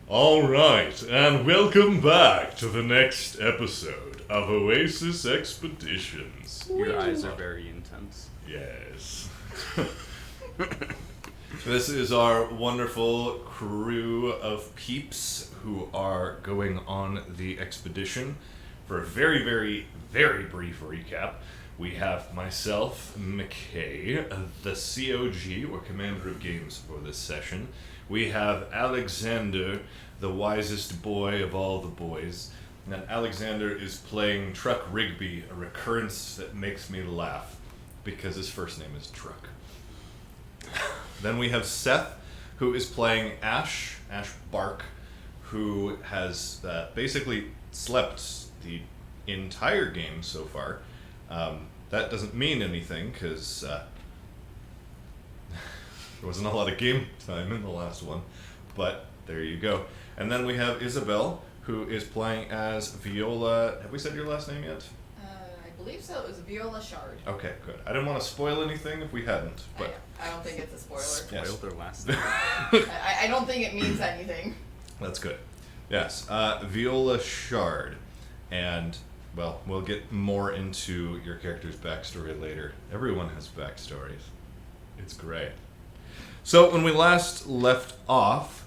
All right, and welcome back to the next episode of Oasis Expeditions. Your eyes are very intense. Yes. This is our wonderful crew of peeps who are going on the expedition. For a very, very, very brief recap, we have myself, McKay, the COG, or Commander of Games, for this session. We have Alexander, the wisest boy of all the boys. And Alexander is playing Truck Rigby, a recurrence that makes me laugh, because his first name is Truck. Then we have Seth, who is playing Ash Bark, who has basically slept the entire game so far. That doesn't mean anything, because there wasn't a lot of game time in the last one, but there you go. And then we have Isabel, who is playing as Viola. Have we said your last name yet? I believe so. It was Viola Shard. Okay, good. I didn't want to spoil anything if we hadn't, but I don't think it's a spoiler. Yes. Spoiled their last name. I don't think it means anything. That's good. Yes, Viola Shard, and well, we'll get more into your character's backstory later. Everyone has backstories. It's great. So when we last left off,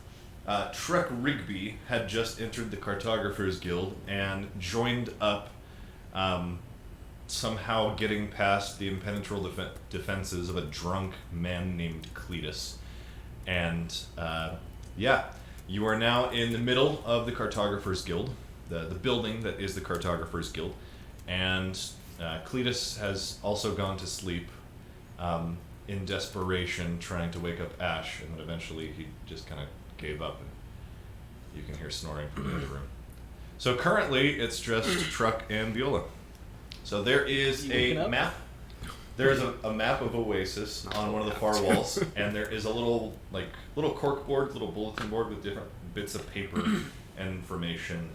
Truck Rigby had just entered the Cartographers Guild and joined up, somehow getting past the impenetrable defenses of a drunk man named Cletus. And you are now in the middle of the Cartographers Guild, the building that is the Cartographers Guild, and Cletus has also gone to sleep in desperation, trying to wake up Ash, and then eventually he just kind of gave up, and you can hear snoring from the other room. So currently, it's just Truck and Viola. So there is a map. There's a map of Oasis on one of the far walls, and there is a little cork board, little bulletin board with different bits of paper and information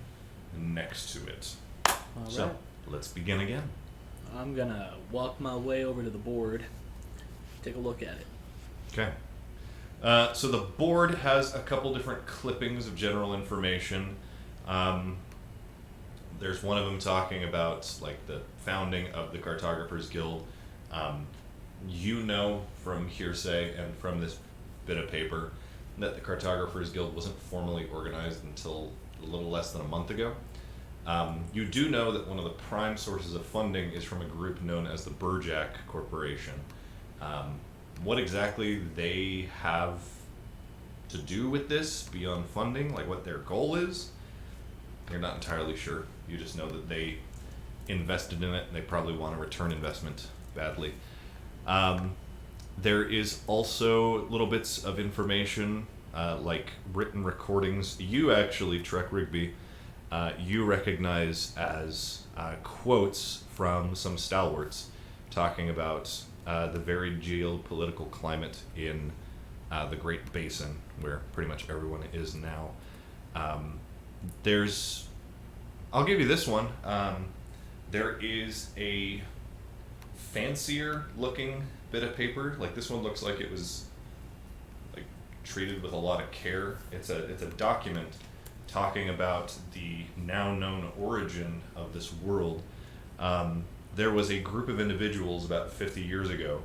next to it. All So right. let's begin again. I'm gonna walk my way over to the board, take a look at it. Okay. So the board has a couple different clippings of general information. There's one of them talking about like the founding of the Cartographers Guild. You know from hearsay and from this bit of paper that the Cartographers Guild wasn't formally organized until a little less than a month ago. You do know that one of the prime sources of funding is from a group known as the Burjack Corporation. What exactly they have to do with this beyond funding, like what their goal is, you're not entirely sure. You just know that they invested in it and they probably want to return investment badly. There is also little bits of information like written recordings. You actually, Truck Rigby, you recognize as quotes from some stalwarts talking about the varied geopolitical climate in the Great Basin, where pretty much everyone is now. I'll give you this one. There is a fancier looking bit of paper. Like this one looks like it was like treated with a lot of care. It's a document talking about the now known origin of this world. There was a group of individuals about 50 years ago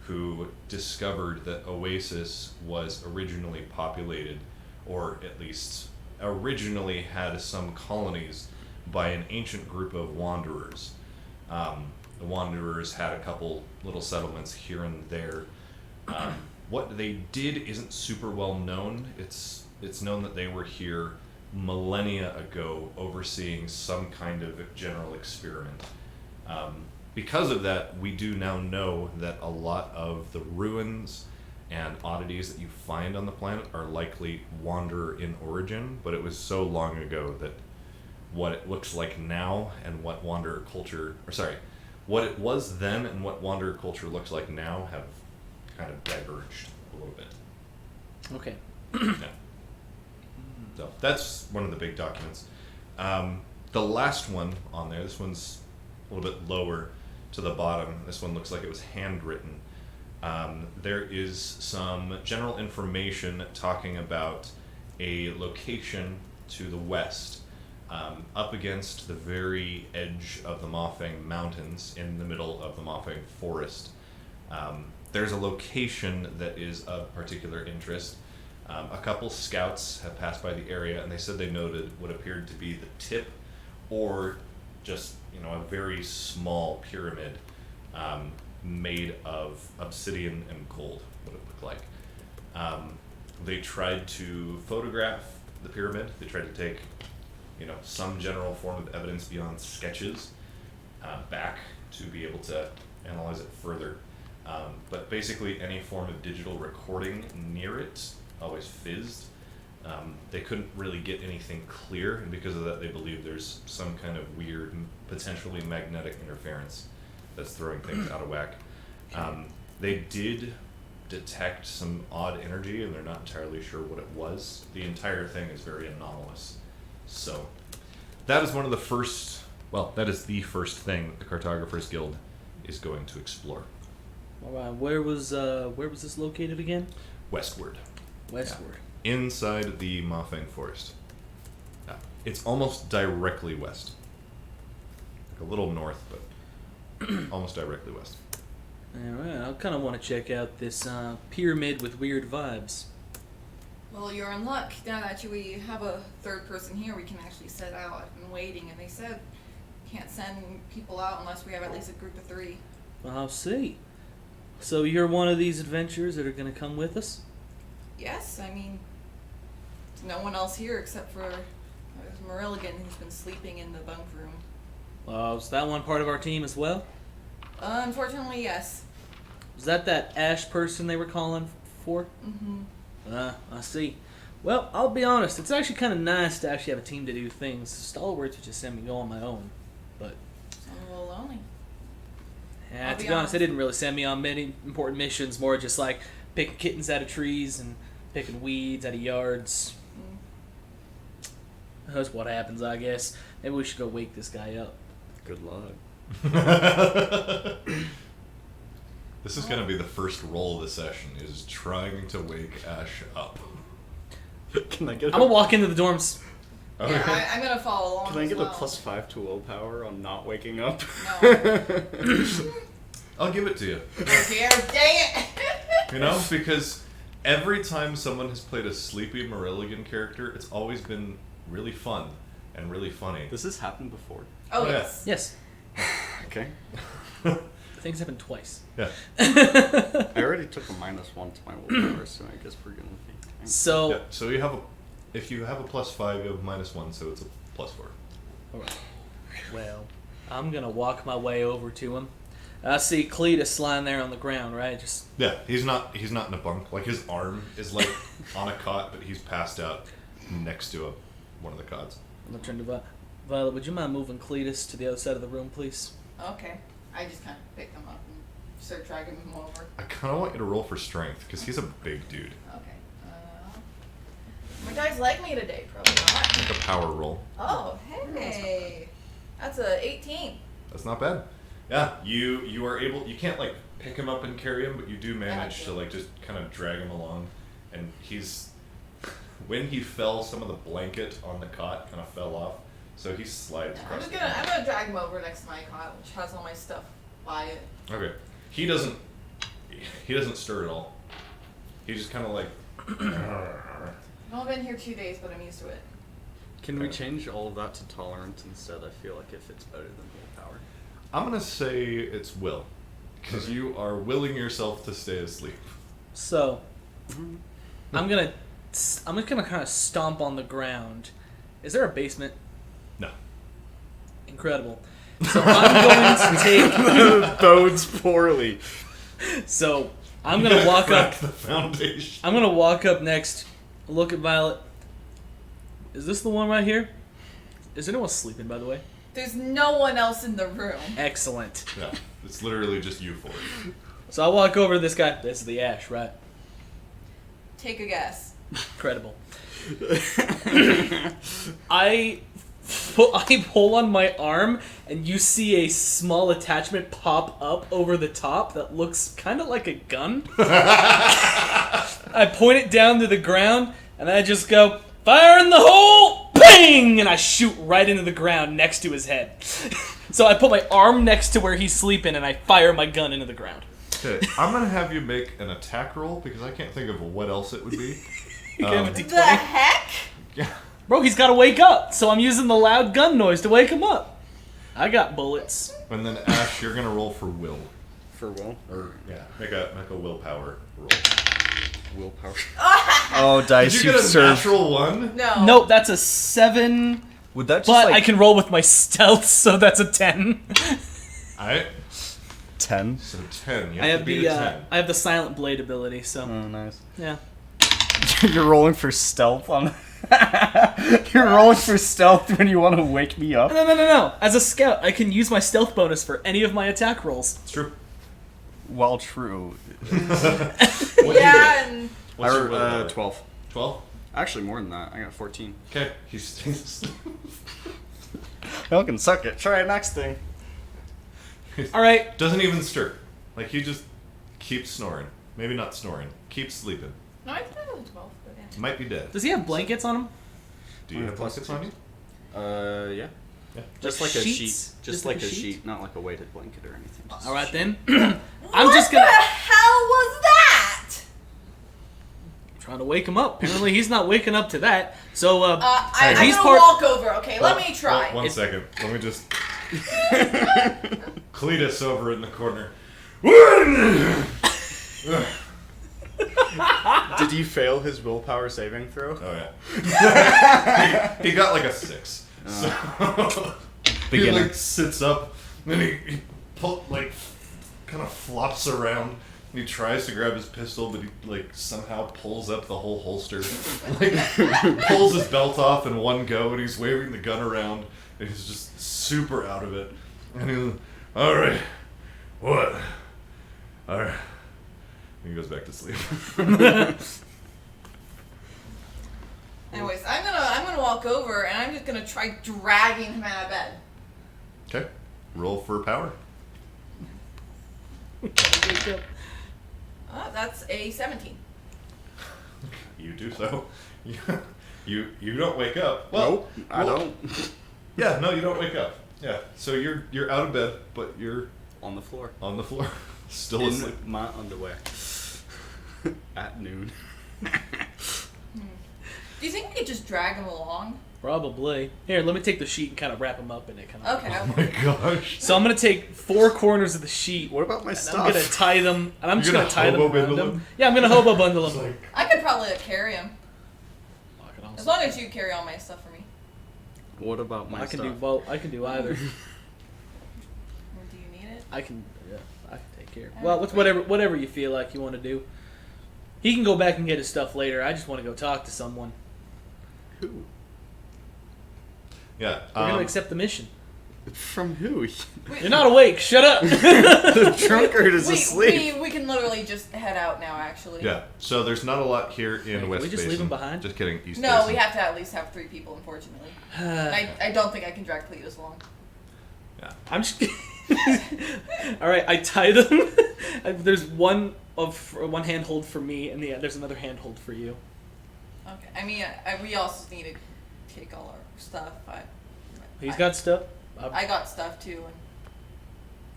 who discovered that Oasis was originally populated, or at least originally had some colonies, by an ancient group of wanderers. The wanderers had a couple little settlements here and there. What they did isn't super well known. It's known that they were here millennia ago overseeing some kind of general experiment. Because of that, we do now know that a lot of the ruins and oddities that you find on the planet are likely Wanderer in origin, but it was so long ago that what it looks like now and what Wanderer culture, what it was then and what Wanderer culture looks like now have kind of diverged a little bit. Okay. Yeah. So that's one of the big documents. The last one on there, this one's a little bit lower to the bottom. This one looks like it was handwritten. There is some general information talking about a location to the west, up against the very edge of the Moffang Mountains in the middle of the Moffang Forest. There's a location that is of particular interest. A couple scouts have passed by the area, and they said they noted what appeared to be the tip, or just a very small pyramid made of obsidian and gold. What it looked like. They tried to photograph the pyramid. They tried to take, some general form of evidence beyond sketches back to be able to analyze it further. But basically, any form of digital recording near it always fizzed. They couldn't really get anything clear, and because of that, they believe there's some kind of weird, potentially magnetic interference that's throwing things out of whack. They did detect some odd energy, and they're not entirely sure what it was. The entire thing is very anomalous. So, that is the first thing the Cartographers Guild is going to explore. All right, where was this located again? Westward. Westward. Yeah. Inside the Moffang Forest. Yeah. It's almost directly west. Like a little north, but almost directly west. Alright, I kind of want to check out this pyramid with weird vibes. Well, you're in luck. Now that we have a third person here, we can actually set out. I've been waiting, and they said can't send people out unless we have at least a group of 3. Well, I'll see. So you're one of these adventurers that are going to come with us? Yes, I mean, no one else here except for Marilligan, who's been sleeping in the bunk room. Is that one part of our team as well? Unfortunately, yes. Was that Ash person they were calling for? Mm-hmm. I see. Well, I'll be honest, it's actually kind of nice to actually have a team to do things. Stalwarts would just send me go on my own, but... I'm a little lonely. Yeah, to be honest, they didn't really send me on many important missions, more just like picking kittens out of trees and picking weeds out of yards. That's what happens, I guess. Maybe we should go wake this guy up. Good luck. This is going to be the first roll of the session, is trying to wake Ash up. Can I get? I'm gonna walk into the dorms. Okay. Yeah, I'm gonna follow along. Can I get as a well. +5 to willpower on not waking up? No. I'll give it to you. Okay, dang it! Because every time someone has played a sleepy Marilligan character, it's always been really fun and really funny. This has happened before. Oh, yeah. yes. Yes. Okay. Things happen twice. Yeah. I already took a -1 to my willpower, so I guess we're gonna be. So... Yeah, so if you have a +5, you have a -1, so it's a +4. Alright. Well, I'm gonna walk my way over to him. I see Cletus lying there on the ground, right? Just... Yeah, he's not in a bunk. Like, his arm is like on a cot, but he's passed out next to one of the cots. I'm gonna turn to Violet, would you mind moving Cletus to the other side of the room, please? Okay. I just kind of picked him up and start dragging him over. I kind of want you to roll for strength, because he's a big dude. Okay. My guys like me today, probably not. Like a power roll. Oh, hey. That's a 18. That's not bad. Yeah, you are able, you can't like pick him up and carry him, but you do manage to like just kind of drag him along. And when he fell, some of the blanket on the cot kind of fell off, so he slides I'm across. gonna drag him over next to my cot, which has all my stuff by it. Okay. He doesn't stir at all. He just kind of like. I've been here 2 days, but I'm used to it. Can we change all of that to tolerance instead? I feel like if it's better than willpower. I'm gonna say it's will, because you are willing yourself to stay asleep. So, I'm just gonna kind of stomp on the ground. Is there a basement? No. Incredible. So I'm going to take... Bodes poorly. So, I'm gonna walk up... Crack the foundation. I'm gonna walk up next, look at Violet. Is this the one right here? Is anyone sleeping, by the way? There's no one else in the room. Excellent. Yeah, it's literally just you four. So I walk over to this guy. This is the Ash, right? Take a guess. Incredible. I pull on my arm, and you see a small attachment pop up over the top that looks kind of like a gun. I point it down to the ground, and I just go, fire in the hole, bang, and I shoot right into the ground next to his head. So I put my arm next to where he's sleeping, and I fire my gun into the ground. Okay, I'm gonna have you make an attack roll because I can't think of what else it would be. You can have a The D20. heck? Yeah. Bro, he's got to wake up, so I'm using the loud gun noise to wake him up. I got bullets. And then Ash, you're gonna roll for will. For will? Or yeah, make a willpower roll. Willpower. Oh, dice, Did you get a served. natural one? No. Nope, that's a 7, Would that just but like I can roll with my stealth, so that's a 10. Alright, 10? so 10. You I have have to beat the a 10. I have the silent blade ability, so Oh, nice. yeah. You're rolling for stealth on. You're rolling for stealth when you want to wake me up. No. As a scout, I can use my stealth bonus for any of my attack rolls. It's true. While true. What'd you Yeah, get? and What's your willpower? 12. 12? Actually, more than that. I got 14. Okay, he's Y'all can suck it. Try it next thing. All right. doesn't even stir. Like he just keeps snoring. Maybe not snoring. Keeps sleeping. no, I thought it was 12, but yeah. Might be dead. Does he have blankets on him? Do you have blankets on you? Yeah. Yeah. Just Like like a sheets? sheet. Just Just like like a a sheet? sheet, not like a weighted blanket or anything. Just All right a then. sheet. I'm just What gonna the hell was that? trying to wake him up. Apparently he's not waking up to that. So I'm he's gonna part. walk over, okay? Let me try. One second. Let me just. Cletus over in the corner. Did he fail his willpower saving throw? Oh yeah. he got like a 6. So he Beginner. like sits up, and then he kind of flops around. And he tries to grab his pistol, but he like somehow pulls up the whole holster, like pulls his belt off in one go, and he's waving the gun around, and he's just super out of it. And he's all right, what? All right. And he goes back to sleep. Anyways, I'm gonna walk over and I'm just gonna try dragging him out of bed. Okay, roll for power. That's a 17. You do so. You don't wake up. Well, Nope, I don't. Yeah, no, you don't wake up. Yeah, so you're out of bed, but you're On the floor. on the floor, still In asleep. my underwear. At noon. Do you think we could just drag him along? Probably. Here, let me take the sheet and kind of wrap him up in it. Kind of. Okay. Oh my gosh. So I'm gonna take 4 corners of the sheet. What about my And stuff? I'm gonna tie them, and I'm You're just gonna tie them hobo around bundle him. him? Yeah, I'm gonna hobo bundle It's him. like, I could probably carry him. I can As also- long as you carry all my stuff for me. What about my I can stuff? do both. I can do either. Or do you need it? I can. Yeah, I can take care. Well, it's whatever you feel like you want to do. He can go back and get his stuff later. I just want to go talk to someone. Who? yeah. We're gonna accept the mission. From who? You're not awake. Shut up. The drunkard is we, asleep. we can literally just head out now, actually. Yeah. So there's not a lot here in Can West we just Basin. leave him behind? Just kidding. East No, Basin. we have to at least have 3 people, unfortunately. I don't think I can drag Cletus along. Yeah. I'm just. All right, I tied them. There's one handhold for me, and there's another handhold for you. Okay. I mean, we also need to take all our stuff. He's got stuff. I got stuff too. And,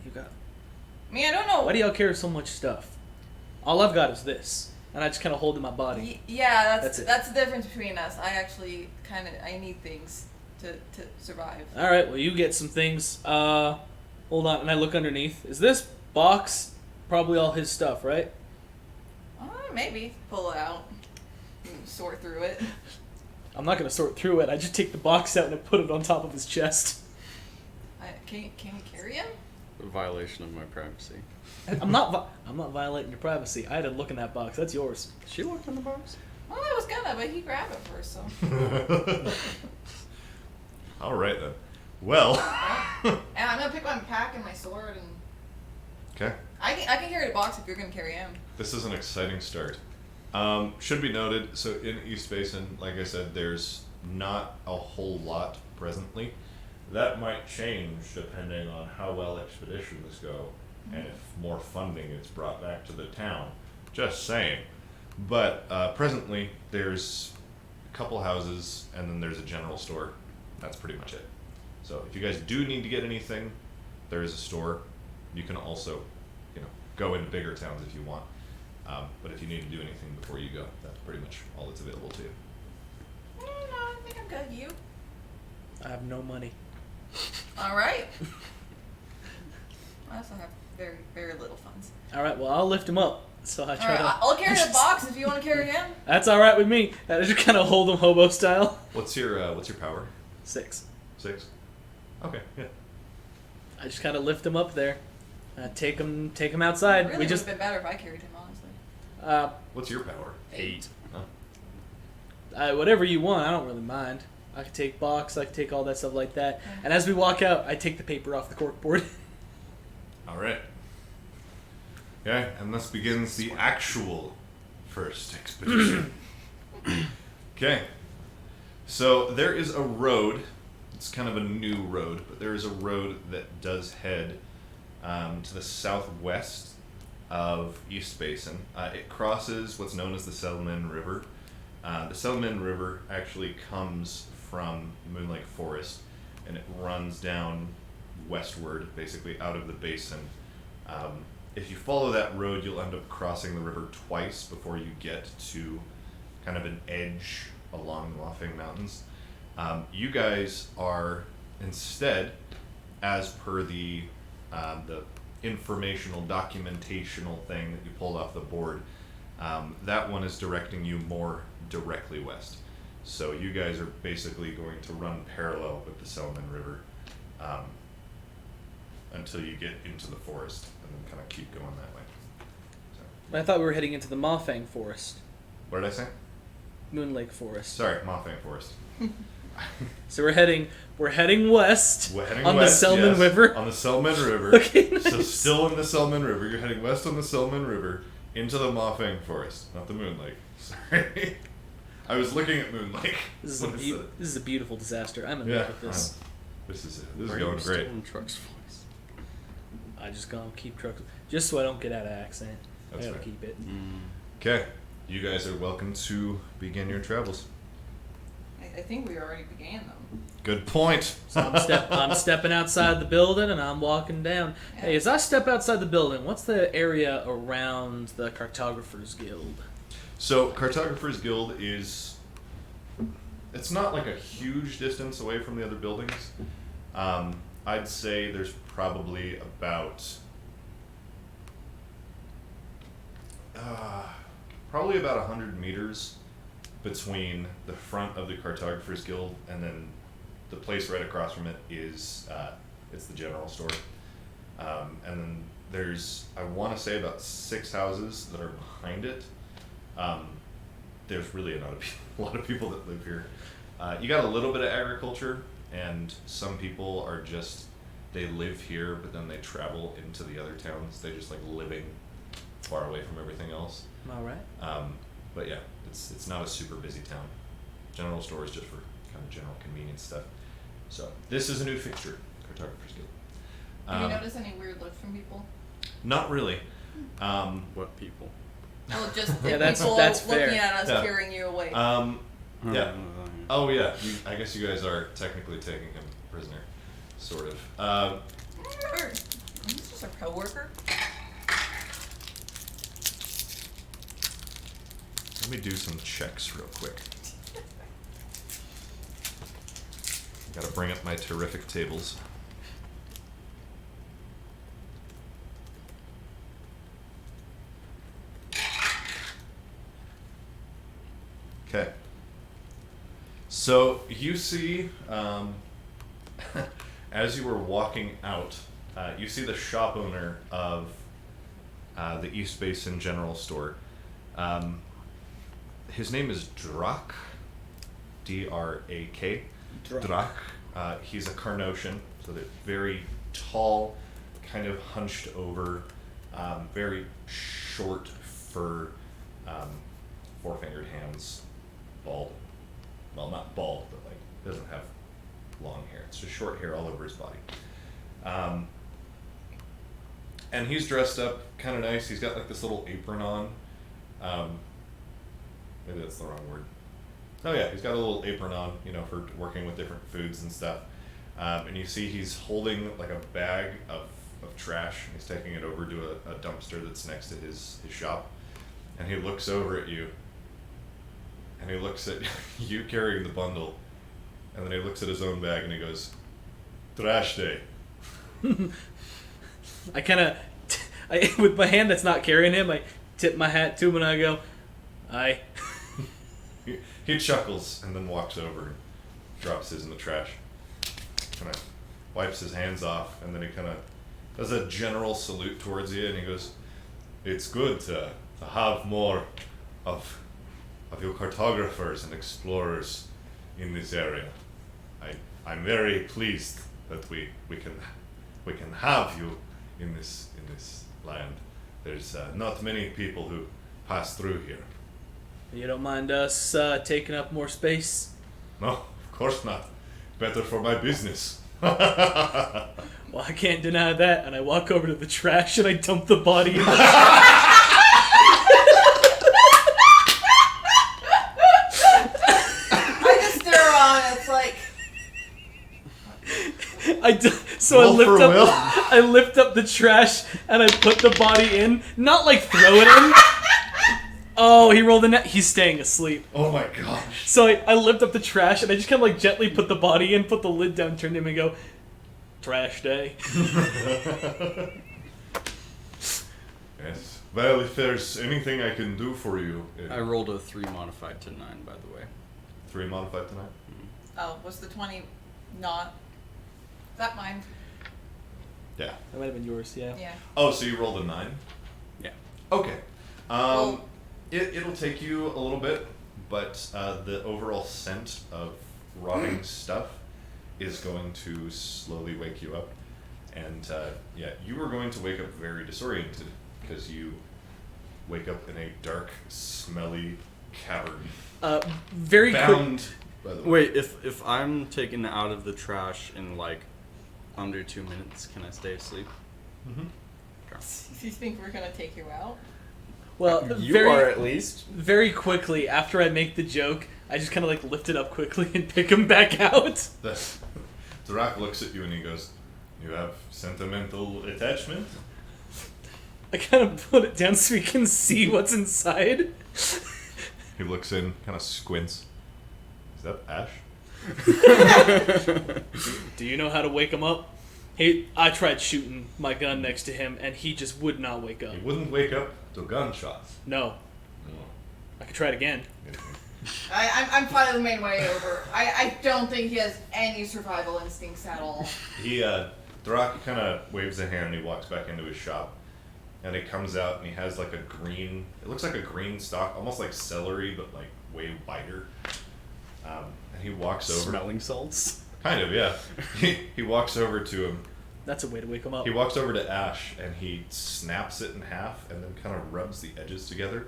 You got. I mean, I don't know. Why do y'all carry so much stuff? All I've got is this, and I just kind of hold in my body. Yeah, That's it. that's the difference between us. I actually I need things to survive. All right, well you get some things. Hold on, and I look underneath. Is this box probably all his stuff, right? Maybe pull it out, and sort through it. I'm not gonna sort through it. I just take the box out and I put it on top of his chest. Can we carry him? A violation of my privacy. I'm not violating your privacy. I had to look in that box. That's yours. She looked in the box. Well, I was gonna, but he grabbed it first, so. All right then. Well. And I'm gonna pick my pack and my sword, and Okay. I can carry the box if you're gonna carry him. This is an exciting start. Should be noted, so in East Basin, like I said, there's not a whole lot presently. That might change depending on how well expeditions go and if more funding is brought back to the town. Just saying. But presently, there's couple houses, and then there's a general store. That's pretty much it. So if you guys do need to get anything, there is a store. You can also, go into bigger towns if you want. But if you need to do anything before you go, that's pretty much all that's available to you. No, I think I'm good. You? I have no money. All right. I also have very, very little funds. All right, well, I'll lift him up. So I All try right, to. I'll carry the box if you want to carry him. That's all right with me. I just kind of hold him hobo style. What's your power? 6. 6. Okay, yeah. I just kind of lift him up there. Take him outside. It really We would just have been better if I carried him, honestly. What's your power? 8. Whatever you want. I don't really mind. I can take box. I can take all that stuff like that. And as we walk out, I take the paper off the corkboard. All right. Okay, and thus begins the actual first expedition. Okay. So there is a road. It's kind of a new road, but there is a road that does head to the southwest of East Basin. It crosses what's known as the Selman River. The Selman River actually comes from Moon Lake Forest, and it runs down westward, basically out of the basin. If you follow that road, you'll end up crossing the river twice before you get to kind of an edge along the Laughing Mountains. You guys are instead, as per the informational documentational thing that you pulled off the board, that one is directing you more directly west. So you guys are basically going to run parallel with the Selman River until you get into the forest, and then kind of keep going that way. So, I thought we were heading into the Mafang Forest. what did I say? Moon Lake Forest. Sorry, Mafang Forest. So we're heading west We're heading on west, the Selman yes, River. On the Selman River. Okay, So nice. still in the Selman River. You're heading west on the Selman River into the Mafang Forest, not the Moon Lake. Sorry. I was looking at Moon Lake. This is, when I said it. this is a beautiful disaster. I'm in Yeah, love with this. This is it. This is Why are going you great. stealing Truck's voice? I just gonna keep trucks just so I don't get out of accent. That's I gotta fair. keep it. Okay, you guys are welcome to begin your travels. I think we already began them. Good point. So I'm stepping outside the building and I'm walking down. Hey, as I step outside the building, what's the area around the Cartographers Guild? So Cartographers Guild it's not like a huge distance away from the other buildings. I'd say there's probably about 100 meters between the front of the Cartographers Guild and then the place right across from it is it's the general store. And then there's, I want to say, about 6 houses that are behind it. There's really a lot of people that live here. You got a little bit of agriculture, and some people are just, they live here, but then they travel into the other towns. They just like living far away from everything else. All right. But yeah, it's not a super busy town. General store is just for kind of general convenience stuff. So this is a new fixture, Cartographers Guild. Have you noticed any weird looks from people? Not really. What people? Well, just Yeah, the that's people fair. looking at us, Yeah. carrying you away. Yeah. Oh yeah. I guess you guys are technically taking him prisoner, sort of. He's just a coworker. Let me do some checks real quick. Gotta bring up my terrific tables. Okay. So you see, as you were walking out, you see the shop owner of the East Basin General Store. His name is Drak, D-R-A-K. Drak. He's a Carnosian, so they're very tall, kind of hunched over, very short fur, four-fingered hands, bald. Well, not bald, but like doesn't have long hair. It's just short hair all over his body. And he's dressed up kind of nice. He's got like this little apron on. Maybe that's the wrong word. Oh yeah, he's got a little apron on, for working with different foods and stuff. And you see he's holding like a bag of trash. And he's taking it over to a dumpster that's next to his shop. And he looks over at you. And he looks at you carrying the bundle. And then he looks at his own bag and he goes, "Trash day." I kind of, with my hand that's not carrying him, I tip my hat to him and I go, "Aye." He chuckles and then walks over and drops his in the trash. Kind of wipes his hands off, and then he kind of does a general salute towards you, and he goes, "It's good to have more of your cartographers and explorers in this area. I'm very pleased that we can have you in this land. There's not many people who pass through here." You don't mind us taking up more space? No, of course not. Better for my business. Well, I can't deny that. And I walk over to the trash and I dump the body in the trash. I just stare on. It's like I lift up the trash and I put the body in. Not like throw it in. Oh, he rolled a net. He's staying asleep. Oh my gosh. So I lift up the trash and I just kind of like gently put the body in, put the lid down, turn to him and go, "Trash day." Yes. Well, if there's anything I can do for you. I rolled a 3 modified to 9, by the way. 3 modified tonight? oh, was the 20 not? Is that mine? Yeah. That might have been yours, yeah. Yeah. Oh, so you rolled a 9? Yeah. Okay. Well- It'll take you a little bit, but the overall scent of rotting stuff is going to slowly wake you up. And you are going to wake up very disoriented because you wake up in a dark, smelly cavern. Very quick. Bound, by the way. Wait, if I'm taken out of the trash in like under 2 minutes, can I stay asleep? Mm-hmm. Do you think we're gonna take you out? Well, You very, are at least. very quickly after I make the joke, I just kind of like lift it up quickly and pick him back out. The rock looks at you and he goes, "You have sentimental attachment?" I kind of put it down so we can see what's inside. He looks in, kind of squints. Is that Ash? Do you know how to wake him up? I tried shooting my gun next to him, and he just would not wake up. He wouldn't wake up to gunshots. No. I could try it again. I'm finding the main way over. I don't think he has any survival instincts at all. Drak kind of waves a hand and he walks back into his shop. And he comes out and he has like it looks like a green stalk, almost like celery, but like way wider. And he walks over. Smelling salts. Kind of, yeah. He walks over to him. That's a way to wake him up. He walks over to Ash and he snaps it in half and then kind of rubs the edges together.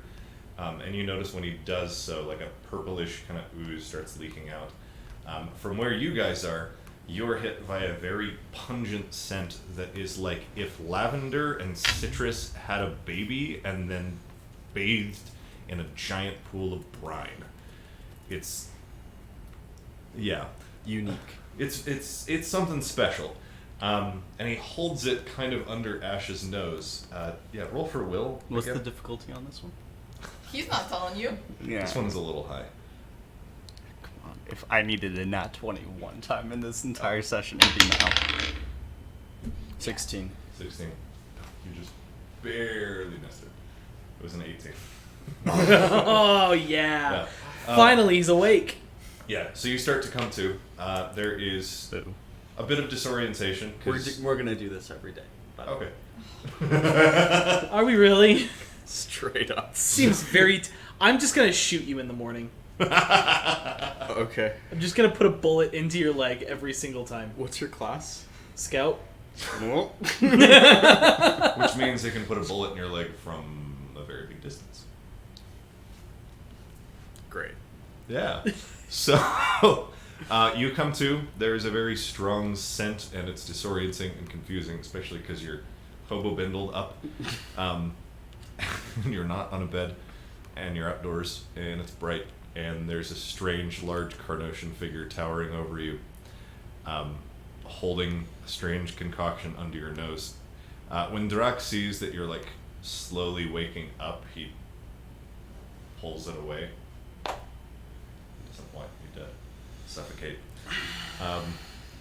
And you notice when he does so, like a purplish kind of ooze starts leaking out. From where you guys are, you're hit by a very pungent scent that is like if lavender and citrus had a baby and then bathed in a giant pool of brine. It's Unique. It's something special. And he holds it kind of under Ash's nose. Roll for will. What's Miguel. the difficulty on this one? He's not telling you. Yeah. This one's a little high. Come on. If I needed a nat 20 one time in this entire session, it'd be now. 16. 16. You just barely missed it. It was an 18. Oh, yeah. Yeah. Finally, he's awake. Yeah, so you start to come to. There is a bit of disorientation. We're gonna do this every day. by the way. Okay. Are we really? Straight up. Seems very... I'm just going to shoot you in the morning. Okay. I'm just going to put a bullet into your leg every single time. What's your class? Scout? Which means they can put a bullet in your leg from a very big distance. Great. Yeah. So, you come to, there's a very strong scent, and it's disorienting and confusing, especially because you're hobo-bindled up. You're not on a bed, and you're outdoors, and it's bright, and there's a strange, large Carnosian figure towering over you, holding a strange concoction under your nose. When Drak sees that you're like slowly waking up, he pulls it away. Doesn't want you to suffocate.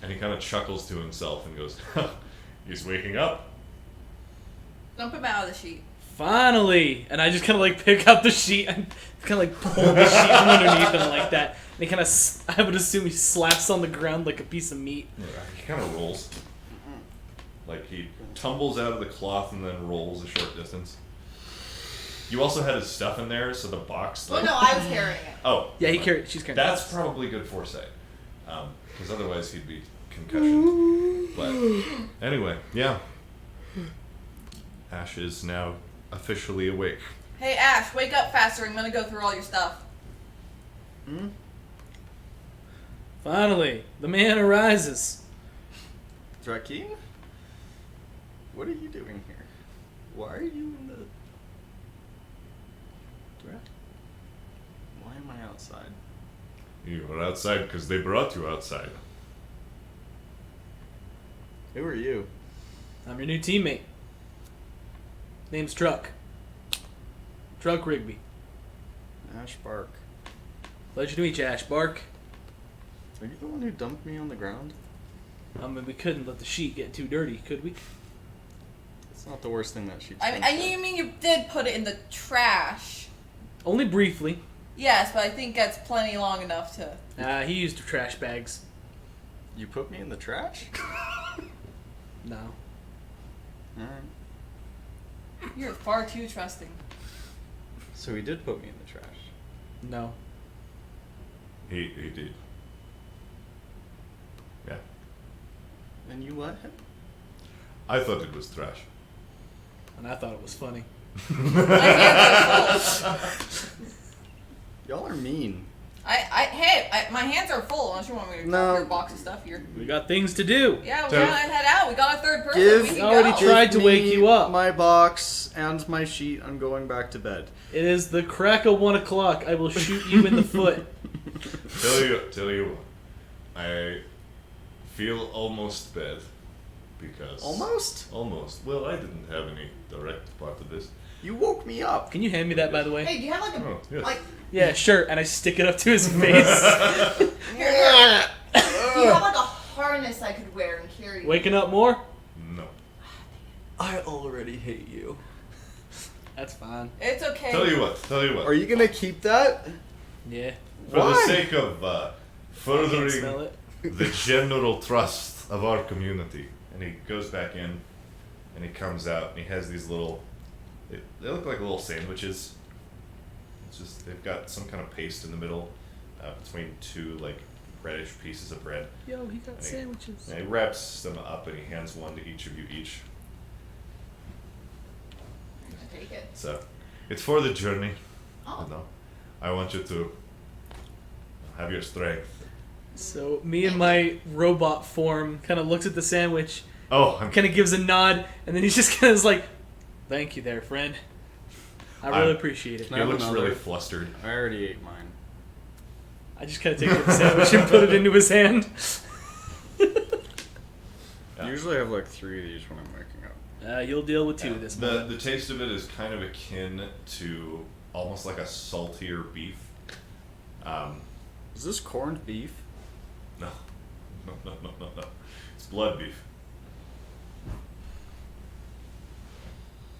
And he kind of chuckles to himself and goes, he's waking up. Dump him out of the sheet. Finally! And I just kind of like pick up the sheet and kind of like pull the sheet from underneath him like that. And he kind of, I would assume he slaps on the ground like a piece of meat. He kind of rolls. Like he tumbles out of the cloth and then rolls a short distance. You also had his stuff in there, so the box. Well, Like, no, I was carrying it. oh. Yeah, she's carrying That's it. probably good foresight. Because otherwise he'd be concussioned. But anyway, yeah. Ash is now officially awake. Hey, Ash, wake up faster. I'm gonna go through all your stuff. Finally, the man arises. Drakeem? What are you doing here? Why are you in the... Why am I outside? You were outside because they brought you outside. Who are you? I'm your new teammate. Name's Truck. Truck Rigby. Ash Bark. Pleasure to meet you, Ash Bark. Are you the one who dumped me on the ground? I mean, we couldn't let the sheet get too dirty, could we? It's not the worst thing that she's You mean you did put it in the trash? Only briefly. Yes, but I think that's plenty long enough to... He used trash bags. You put me in the trash? No. Alright. You're far too trusting. So he did put me in the trash. No. He did. Yeah. And you let him? I thought it was trash. And I thought it was funny. My hands are full. Y'all are mean. My hands are full unless you want me to No. drop your box of stuff here. We got things to do. Yeah, we So- gotta head out. We got a third person. Give- We can I already go. tried to Give wake me you up. my box and my sheet. I'm going back to bed. It is the crack of 1 o'clock. I will shoot you in the foot. Tell you what. I feel almost bad because Almost? Well, I didn't have any direct part of this. You woke me up. Can you hand me that, by the way? Hey, do you have like a Oh, yes. like? Yeah, sure. And I stick it up to his face. Here. Do you have like a harness I could wear and carry? Waking up more? No. I already hate you. That's fine. It's okay. Tell you what. Are you gonna keep that? Yeah. For the Why? sake of I can't smell furthering it. the general trust of our community. And he goes back in, and he comes out, and he has these little, they look like little sandwiches. It's just, they've got some kind of paste in the middle, between two, like, reddish pieces of bread. Yo, he got And he- sandwiches. And he wraps them up, and he hands one to each of you each. Take it. So, it's for the journey. Oh. You know, I want you to have your strength. So me and my robot form kind of looks at the sandwich, Oh, I'm kind of gives a nod, and then he's just kind of is like, "Thank you, there, friend. I really I'm- appreciate it." Can I He have looks another? really flustered. I already ate mine. I just kind of take the sandwich and put it into his hand. Yeah. Usually I have like 3 of these when I'm waking up. You'll deal with 2 this The morning. the taste of it is kind of akin to almost like a saltier beef. Is this corned beef? No, no. It's blood beef.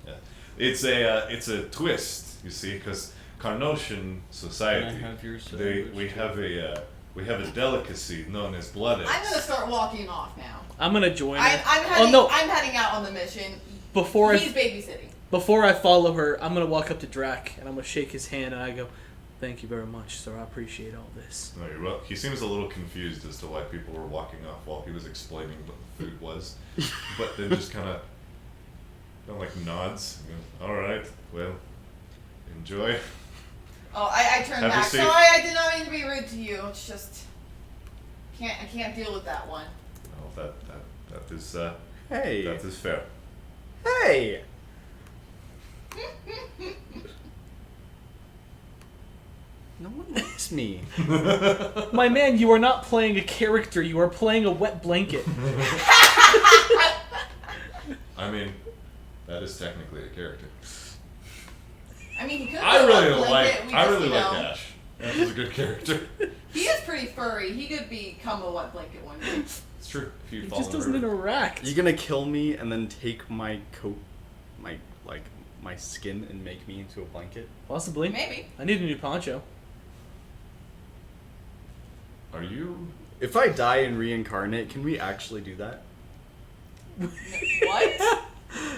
Yeah, it's a twist, you see, because Carnosian society, Can I have your we sandwich, have a delicacy known as blood eggs. I'm gonna start walking off now. I'm gonna join I'm her. heading. Oh no! I'm heading out on the mission. Before He's I babysitting. before I follow her, I'm gonna walk up to Drac and I'm gonna shake his hand and I go, "Thank you very much, sir. I appreciate all this." No, you're well. He seems a little confused as to why people were walking off while he was explaining what the food was, but then just kind of like nods. And goes, all right, well, enjoy. Oh, I turn Have a back. seat. Sorry, I did not mean to be rude to you. It's just I can't deal with that one. Well, that is Hey. that is fair. No one likes me. My man, you are not playing a character. You are playing a wet blanket. I mean, that is technically a character. I mean, he could. I go really up like. blanket, we I just, really you like know. Ash. Ash is a good character. He is pretty furry. He could become a wet blanket one day. It's true. If you He fall just in the doesn't river. interact. You gonna kill me and then take my coat, my skin and make me into a blanket? Possibly. Maybe. I need a new poncho. Are you? If I die and reincarnate, can we actually do that? What?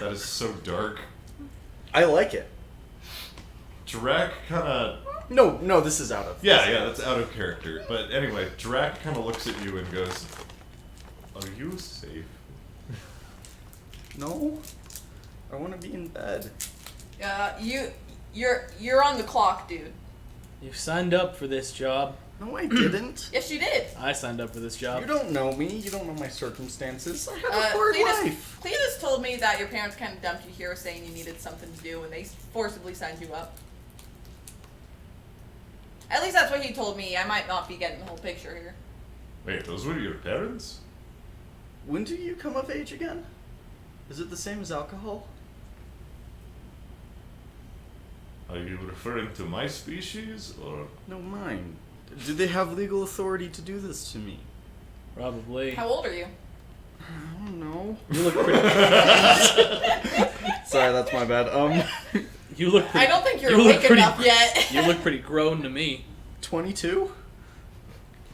That is so dark. I like it. Drac kind of. No, this is out of. Yeah, that's out of character. But anyway, Drac kind of looks at you and goes, "Are you safe?" No, I want to be in bed. You're on the clock, dude. You signed up for this job. No, I didn't. Yes, you did. I signed up for this job. You don't know me. You don't know my circumstances. I had a hard life. Cletus told me that your parents kind of dumped you here saying you needed something to do and they forcibly signed you up. At least that's what he told me. I might not be getting the whole picture here. Wait, those were your parents? When do you come of age again? Is it the same as alcohol? Are you referring to my species or? No, mine. Do they have legal authority to do this to me? Probably. How old are you? I don't know. You look pretty. Sorry, that's my bad. You look pretty. I don't think you're you look awake pretty- enough yet. You look pretty grown to me. 22?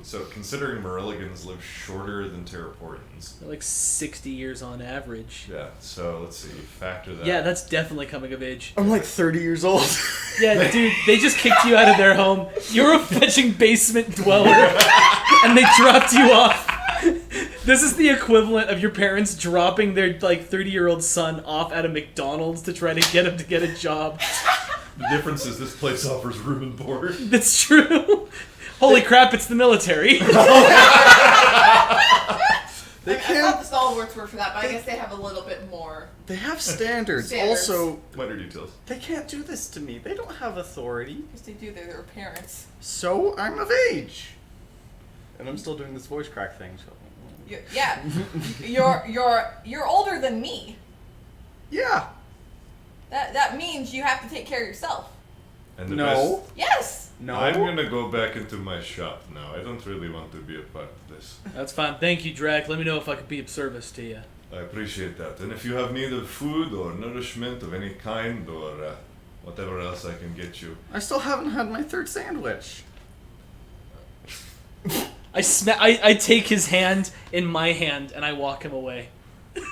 So considering Marilligans live shorter than Terraportans. They're like 60 years on average. Yeah. So let's see. Factor that. Yeah, that's definitely coming of age. I'm like 30 years old. Yeah, dude, they just kicked you out of their home. You're a fetching basement dweller, and they dropped you off. This is the equivalent of your parents dropping their like 30-year-old son off at a McDonald's to try to get him to get a job. The difference is this place offers room and board. That's true. Holy crap, it's the military. They I thought can't. the stalwarts were for that, but I guess they have a little bit more. They have standards. Standards. Also, Minor details. they can't do this to me. They don't have authority. Because they do, they're their parents. So I'm of age. And I'm still doing this voice crack thing. So. Yeah, you're older than me. Yeah. That means you have to take care of yourself. And the No. Yes. No. I'm gonna go back into my shop now. I don't really want to be a part of this. That's fine. Thank you, Drac. Let me know if I could be of service to you. I appreciate that. And if you have need of food or nourishment of any kind or whatever else I can get you. I still haven't had my third sandwich. I take his hand in my hand and I walk him away.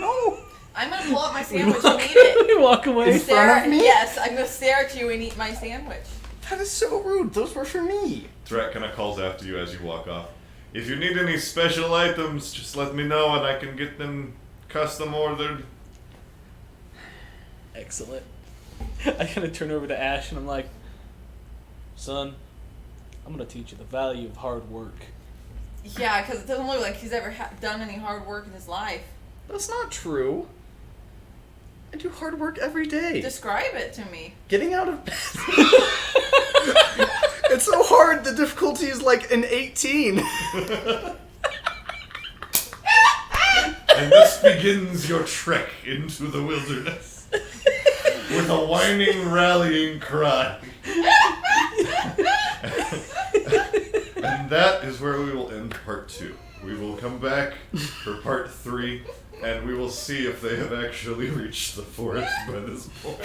No. I'm gonna pull out my sandwich and eat it. We walk away. In front of me? Yes, I'm gonna stare at you and eat my sandwich. That is so rude. Those were for me. Threat kind of calls after you as you walk off. If you need any special items, just let me know and I can get them custom ordered. Excellent. I kind of turn over to Ash and I'm like, son, I'm going to teach you the value of hard work. Yeah, because it doesn't look like he's ever done any hard work in his life. That's not true. I do hard work every day. Describe it to me. Getting out of bed. It's so hard. The difficulty is like an 18. And this begins your trek into the wilderness. With a whining, rallying cry. And that is where we will end part 2. We will come back for part 3, and we will see if they have actually reached the forest by this point.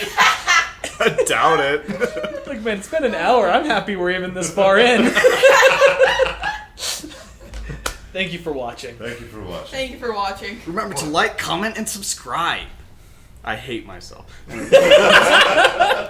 I doubt it. Like, man, it's been an hour. I'm happy we're even this far in. Thank you for watching. Thank you for watching. Thank you for watching. Remember to like, comment, and subscribe. I hate myself.